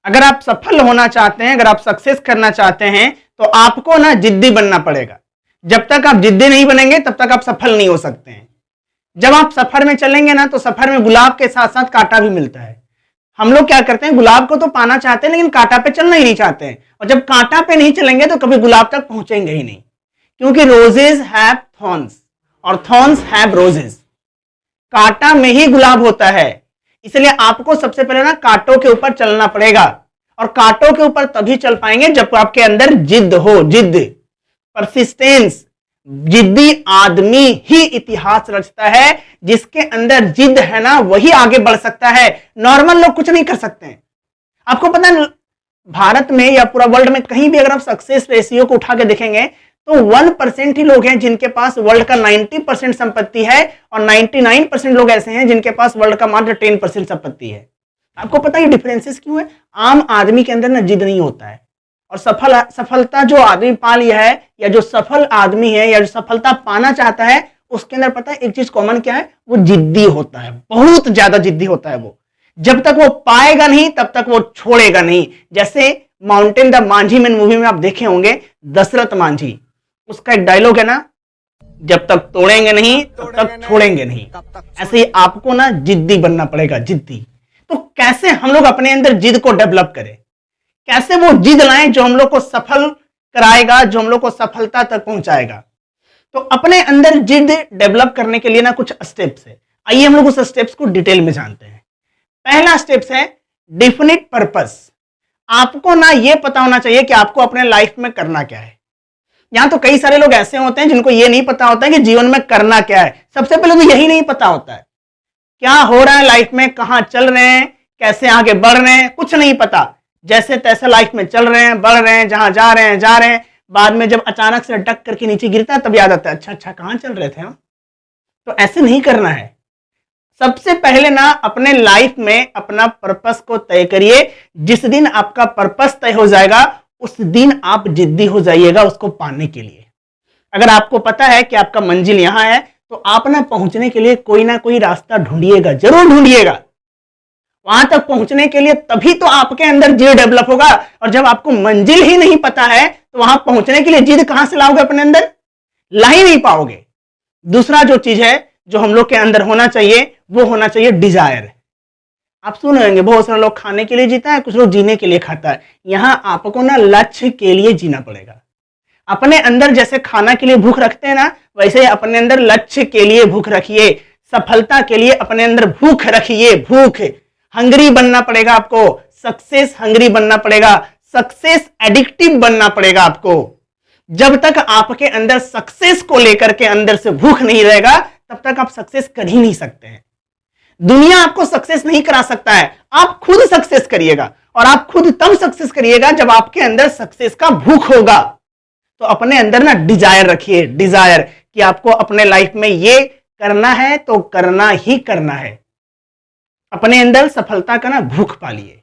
अगर आप सफल होना चाहते हैं, अगर आप सक्सेस करना चाहते हैं, तो आपको ना जिद्दी बनना पड़ेगा। जब तक आप जिद्दी नहीं बनेंगे तब तक आप सफल नहीं हो सकते हैं। जब आप सफर में चलेंगे ना, तो सफर में गुलाब के साथ साथ कांटा भी मिलता है। हम लोग क्या करते हैं, गुलाब को तो पाना चाहते हैं लेकिन कांटा पे चलना ही नहीं चाहते हैं, और जब कांटा पे नहीं चलेंगे तो कभी गुलाब तक पहुंचेंगे ही नहीं, क्योंकि रोजेज हैव थॉर्न्स और थॉर्न्स हैव रोजेज। कांटा में ही गुलाब होता है, इसलिए आपको सबसे पहले ना कांटों के ऊपर चलना पड़ेगा, और कांटों के ऊपर तभी चल पाएंगे जब आपके अंदर जिद हो, जिद, परसिस्टेंस। जिद्दी आदमी ही इतिहास रचता है। जिसके अंदर जिद है ना, वही आगे बढ़ सकता है। नॉर्मल लोग कुछ नहीं कर सकते हैं। आपको पता है, भारत में या पूरा वर्ल्ड में कहीं भी अगर आप सक्सेस रेशियो को उठा के देखेंगे तो 1% ही लोग हैं जिनके पास वर्ल्ड का 90% संपत्ति है, और 99% लोग ऐसे हैं जिनके पास वर्ल्ड का मात्र 10% संपत्ति है। आपको पता है डिफरेंसेस क्यों है? आम आदमी के अंदर ना जिद नहीं होता है, और सफलता जो आदमी पा लिया है, या जो सफल आदमी है, या जो सफलता पाना चाहता है, उसके अंदर पता है एक चीज कॉमन क्या है? वो जिद्दी होता है, बहुत ज्यादा जिद्दी होता है वो। जब तक वो पाएगा नहीं तब तक वो छोड़ेगा नहीं। जैसे माउंटेन द मांझी में मूवी में आप देखे होंगे, दशरथ मांझी, उसका एक डायलॉग है ना, जब तक तोड़ेंगे नहीं तब तक छोड़ेंगे नहीं। ऐसे ही आपको ना जिद्दी बनना पड़ेगा, जिद्दी। तो कैसे हम लोग अपने अंदर जिद को डेवलप करें, कैसे वो जिद लाएं जो हम लोग को सफल कराएगा, जो हम लोग को सफलता तक पहुंचाएगा? तो अपने अंदर जिद डेवलप करने के लिए ना कुछ स्टेप्स है। आइए हम लोग उस स्टेप्स को डिटेल में जानते हैं। पहला स्टेप्स है डेफिनिट पर्पस। आपको ना ये पता होना चाहिए कि आपको अपने लाइफ में करना क्या है। यहां तो कई सारे लोग ऐसे होते हैं जिनको ये नहीं पता होता है कि जीवन में करना क्या है। सबसे पहले तो यही नहीं पता होता है क्या हो रहा है लाइफ में, कहां चल रहे हैं, कैसे आगे बढ़ रहे हैं, कुछ नहीं पता। जैसे तैसे लाइफ में चल रहे हैं, बढ़ रहे हैं, जहां जा रहे हैं। बाद में जब अचानक से डक करके नीचे गिरता है तब याद आता है, अच्छा कहां चल रहे थे हम। तो ऐसे नहीं करना है। सबसे पहले ना अपने लाइफ में अपना पर्पस को तय करिए। जिस दिन आपका पर्पस तय हो जाएगा उस दिन आप जिद्दी हो जाइएगा उसको पाने के लिए। अगर आपको पता है कि आपका मंजिल यहां है तो आप ना पहुंचने के लिए कोई ना कोई रास्ता ढूंढिएगा, जरूर ढूंढिएगा। वहां तक पहुंचने के लिए तभी तो आपके अंदर जिद डेवलप होगा। और जब आपको मंजिल ही नहीं पता है तो वहां पहुंचने के लिए जिद कहां से लाओगे? अपने अंदर ला ही नहीं पाओगे। दूसरा जो चीज है जो हम लोग के अंदर होना चाहिए वो होना चाहिए डिजायर। आप सुन रहे होंगे बहुत सारे लोग खाने के लिए जीता है, कुछ लोग जीने के लिए खाता है। यहां आपको ना लक्ष्य के लिए जीना पड़ेगा। अपने अंदर जैसे खाना के लिए भूख रखते हैं ना, वैसे ही अपने अंदर लक्ष्य के लिए भूख रखिए। सफलता के लिए अपने अंदर भूख रखिए, भूख। हंगरी बनना पड़ेगा आपको, सक्सेस हंगरी बनना पड़ेगा, सक्सेस एडिक्टिव बनना पड़ेगा आपको। जब तक आपके अंदर सक्सेस को लेकर के अंदर से भूख नहीं रहेगा तब तक आप सक्सेस कर ही नहीं सकते हैं। दुनिया आपको सक्सेस नहीं करा सकता है, आप खुद सक्सेस करिएगा। और आप खुद तब सक्सेस करिएगा जब आपके अंदर सक्सेस का भूख होगा। तो अपने अंदर ना डिजायर रखिए, डिजायर कि आपको अपने लाइफ में ये करना है तो करना ही करना है। अपने अंदर सफलता का ना भूख पालिए।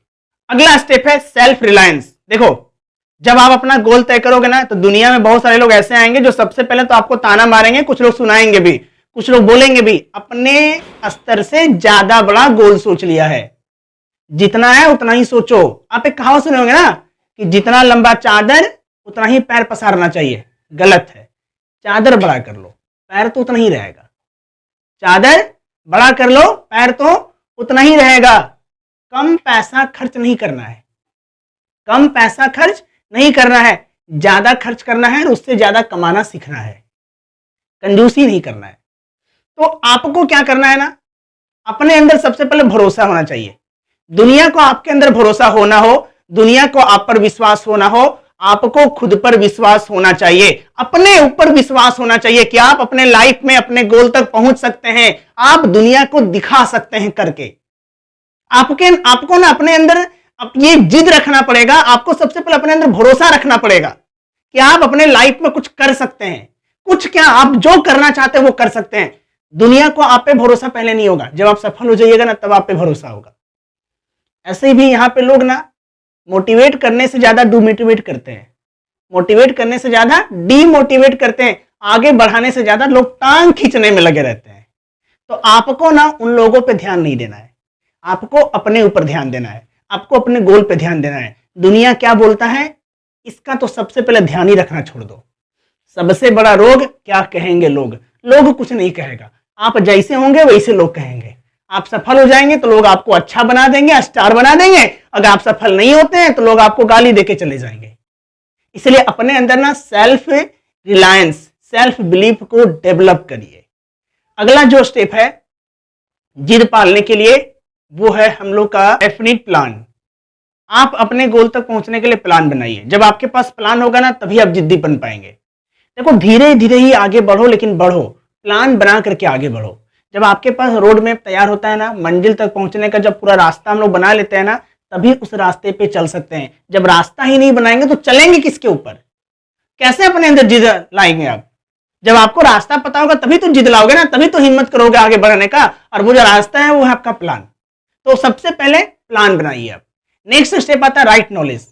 अगला स्टेप है सेल्फ रिलायंस। देखो, जब आप अपना गोल तय करोगे ना तो दुनिया में बहुत सारे लोग ऐसे आएंगे जो सबसे पहले तो आपको ताना मारेंगे, कुछ लोग सुनाएंगे भी, कुछ लोग बोलेंगे भी अपने स्तर से ज्यादा बड़ा गोल सोच लिया है, जितना है उतना ही सोचो। आप एक कहावत सुने होंगे ना कि जितना लंबा चादर उतना ही पैर पसारना चाहिए। गलत है, चादर बड़ा कर लो, पैर तो उतना ही रहेगा। चादर बड़ा कर लो, पैर तो उतना ही रहेगा। कम पैसा खर्च नहीं करना है, कम पैसा खर्च नहीं करना है, ज्यादा खर्च करना है और उससे ज्यादा कमाना सीखना है। कंजूसी नहीं करना है। तो आपको क्या करना है ना, अपने अंदर सबसे पहले भरोसा होना चाहिए। दुनिया को आपके अंदर भरोसा होना हो, दुनिया को आप पर विश्वास होना हो, आपको खुद पर विश्वास होना चाहिए, अपने ऊपर विश्वास होना चाहिए कि आप अपने लाइफ में अपने गोल तक पहुंच सकते हैं। आप दुनिया को दिखा सकते हैं करके। आपको ना अपने अंदर ये जिद रखना पड़ेगा। आपको सबसे पहले अपने अंदर भरोसा रखना पड़ेगा कि आप अपने लाइफ में कुछ कर सकते हैं। कुछ क्या, आप जो करना चाहते हैं वो कर सकते हैं। दुनिया को आप पे भरोसा पहले नहीं होगा, जब आप सफल हो जाइएगा ना तब आप पे भरोसा होगा। ऐसे ही भी यहाँ पे लोग ना मोटिवेट करने से ज्यादा डिमोटिवेट करते हैं, मोटिवेट करने से ज्यादा डीमोटिवेट करते हैं, आगे बढ़ाने से ज्यादा लोग टांग खींचने में लगे रहते हैं। तो आपको ना उन लोगों पे ध्यान नहीं देना है, आपको अपने ऊपर ध्यान देना है। आपको अपने गोल पे ध्यान देना है। दुनिया क्या बोलता है इसका तो सबसे पहले ध्यान ही रखना छोड़ दो। सबसे बड़ा रोग क्या कहेंगे लोग, लोग कुछ नहीं कहेगा, आप जैसे होंगे वैसे लोग कहेंगे। आप सफल हो जाएंगे तो लोग आपको अच्छा बना देंगे, स्टार बना देंगे। अगर आप सफल नहीं होते हैं तो लोग आपको गाली देके चले जाएंगे। इसलिए अपने अंदर ना सेल्फ रिलायंस, सेल्फ बिलीफ को डेवलप करिए। अगला जो स्टेप है जिद पालने के लिए वो है हम लोग का डेफिनिट प्लान। आप अपने गोल तक पहुंचने के लिए प्लान बनाइए। जब आपके पास प्लान होगा ना तभी आप जिद्दी बन पाएंगे। देखो धीरे धीरे ही आगे बढ़ो, लेकिन बढ़ो, प्लान बना करके आगे बढ़ो। जब आपके पास रोड मैप तैयार होता है ना, मंजिल तक पहुंचने का जब पूरा रास्ता हम लोग बना लेते हैं ना, तभी उस रास्ते पे चल सकते हैं। जब रास्ता ही नहीं बनाएंगे तो चलेंगे किसके ऊपर, कैसे अपने अंदर जिद लाएंगे आप। जब आपको रास्ता पता होगा तभी तो जिद लाओगे ना, तभी तो हिम्मत करोगे आगे बढ़ने का। और वो जो रास्ता है वो है आपका प्लान। तो सबसे पहले प्लान बनाइए आप। नेक्स्ट स्टेप आता है राइट नॉलेज।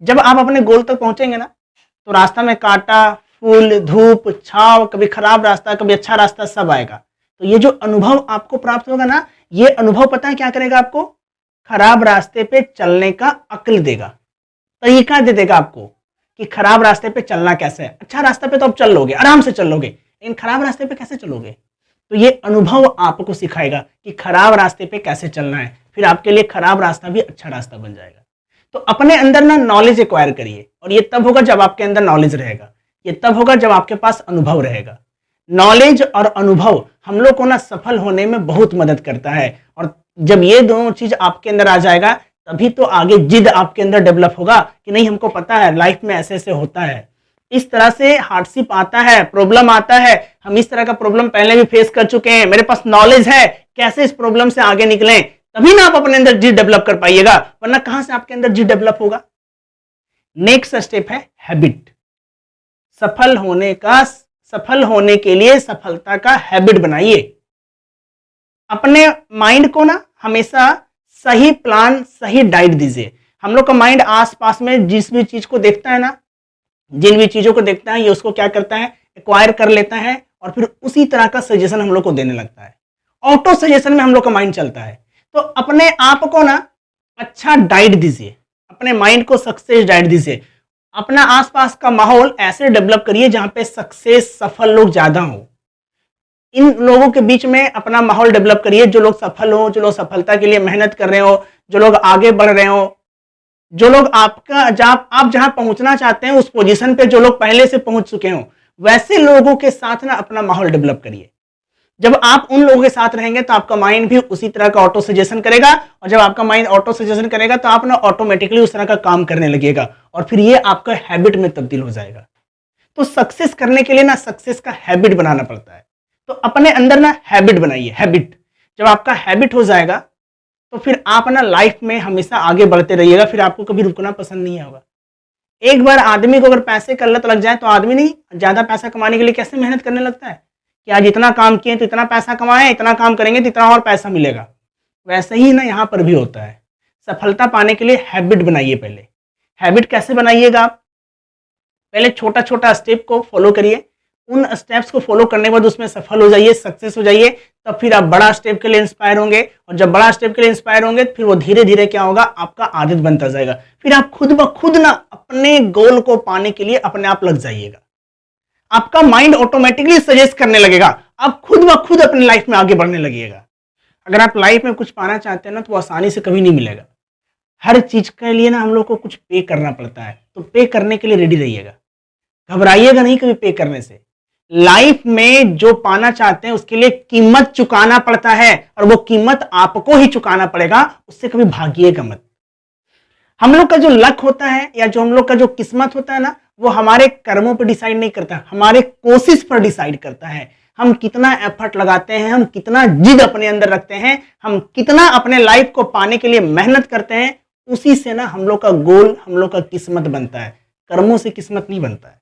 जब आप अपने गोल तक पहुंचेंगे ना तो रास्ता में कांटा, फूल, धूप, छाव, कभी खराब रास्ता, कभी अच्छा रास्ता, सब आएगा। तो ये जो अनुभव आपको प्राप्त होगा ना, ये अनुभव पता है क्या करेगा आपको, खराब रास्ते पे चलने का अक्ल देगा, तरीका दे देगा आपको कि खराब रास्ते पे चलना कैसे है। अच्छा रास्ते पे तो आप चल लोगे, आराम से चल लोगे, लेकिन खराब रास्ते पे कैसे चलोगे। तो ये अनुभव आपको सिखाएगा कि खराब रास्ते पे कैसे चलना है। फिर आपके लिए खराब रास्ता भी अच्छा रास्ता बन जाएगा। तो अपने अंदर ना नॉलेज एक्वायर करिए, और ये तब होगा जब आपके अंदर नॉलेज रहेगा, ये तब होगा जब आपके पास अनुभव रहेगा। नॉलेज और अनुभव हम लोग को ना सफल होने में बहुत मदद करता है। और जब ये दोनों चीज आपके अंदर आ जाएगा तभी तो आगे जिद आपके अंदर डेवलप होगा कि नहीं हमको पता है लाइफ में ऐसे ऐसे होता है, इस तरह से हार्डशिप आता है, प्रॉब्लम आता है, हम इस तरह का प्रॉब्लम पहले भी फेस कर चुके हैं, मेरे पास नॉलेज है कैसे इस प्रॉब्लम से आगे निकलें, तभी ना आप अपने अंदर जिद डेवलप कर पाइएगा, वरना कहां से आपके अंदर जिद डेवलप होगा। नेक्स्ट स्टेप है हैबिट। सफल होने के लिए सफलता का हैबिट बनाइए। अपने माइंड को ना हमेशा सही प्लान, सही डाइट दीजिए। हम लोग का माइंड आसपास में जिस भी चीज को देखता है ना, जिन भी चीजों को देखता है, ये उसको क्या करता है, एक्वायर कर लेता है, और फिर उसी तरह का सजेशन हम लोग को देने लगता है। ऑटो सजेशन में हम लोग का माइंड चलता है। तो अपने आप को ना अच्छा डाइट दीजिए, अपने माइंड को सक्सेस डाइट दीजिए। अपना आसपास का माहौल ऐसे डेवलप करिए जहां पे सक्सेस, सफल लोग ज्यादा हो। इन लोगों के बीच में अपना माहौल डेवलप करिए, जो लोग सफल हो, जो लोग सफलता के लिए मेहनत कर रहे हो, जो लोग आगे बढ़ रहे हो, जो लोग आपका आप जहां पहुंचना चाहते हैं उस पोजीशन पे जो लोग पहले से पहुंच चुके हो, वैसे लोगों के साथ ना अपना माहौल डेवलप करिए। जब आप उन लोगों के साथ रहेंगे तो आपका माइंड भी उसी तरह का ऑटो सजेशन करेगा, और जब आपका माइंड ऑटो सजेशन करेगा तो आप ना ऑटोमेटिकली उस तरह का काम करने लगेगा, और फिर ये आपका हैबिट में तब्दील हो जाएगा। तो सक्सेस करने के लिए ना सक्सेस का हैबिट बनाना पड़ता है। तो अपने अंदर ना हैबिट बनाइए, हैबिट। जब आपका हैबिट हो जाएगा तो फिर आप ना लाइफ में हमेशा आगे बढ़ते रहिएगा, फिर आपको कभी रुकना पसंद नहीं होगा। एक बार आदमी को अगर पैसे का लत लग जाए तो आदमी नहीं ज्यादा पैसा कमाने के लिए कैसे मेहनत करने लगता है कि आज इतना काम किए तो इतना पैसा कमाए, इतना काम करेंगे तो इतना और पैसा मिलेगा। वैसे ही ना यहाँ पर भी होता है। सफलता पाने के लिए हैबिट बनाइए। पहले हैबिट कैसे बनाइएगा आप, पहले छोटा छोटा स्टेप को फॉलो करिए, उन स्टेप्स को फॉलो करने के बाद उसमें सफल हो जाइए, सक्सेस हो जाइए, तब फिर आप बड़ा स्टेप के लिए इंस्पायर होंगे, और जब बड़ा स्टेप के लिए इंस्पायर होंगे फिर वो धीरे धीरे क्या होगा, आपका आदत बनता जाएगा। फिर आप खुद ब खुद ना अपने गोल को पाने के लिए अपने आप लग जाइएगा। आपका माइंड ऑटोमेटिकली सजेस्ट करने लगेगा, आप खुद ब खुद अपनी लाइफ में आगे बढ़ने लगिएगा। अगर आप लाइफ में कुछ पाना चाहते हैं ना तो वो आसानी से कभी नहीं मिलेगा। हर चीज के लिए ना हम लोग को कुछ पे करना पड़ता है, तो पे करने के लिए रेडी रहिएगा, घबराइएगा नहीं कभी पे करने से। लाइफ में जो पाना चाहते हैं उसके लिए कीमत चुकाना पड़ता है, और वो कीमत आपको ही चुकाना पड़ेगा, उससे कभी भागिएगा मत। हम लोग का जो लक होता है या जो हम लोग का जो किस्मत होता है ना, वो हमारे कर्मों पर डिसाइड नहीं करता, हमारे कोशिश पर डिसाइड करता है। हम कितना एफर्ट लगाते हैं, हम कितना जिद अपने अंदर रखते हैं, हम कितना अपने लाइफ को पाने के लिए मेहनत करते हैं, उसी से ना हम लोग का गोल, हम लोग का किस्मत बनता है। कर्मों से किस्मत नहीं बनता है,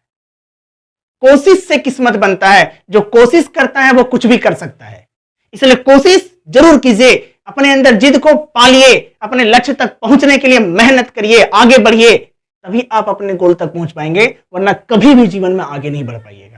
कोशिश से किस्मत बनता है। जो कोशिश करता है वो कुछ भी कर सकता है। इसलिए कोशिश जरूर कीजिए, अपने अंदर जिद को पालिए, अपने लक्ष्य तक पहुंचने के लिए मेहनत करिए, आगे बढ़िए, तभी आप अपने गोल तक पहुंच पाएंगे, वरना कभी भी जीवन में आगे नहीं बढ़ पाइएगा।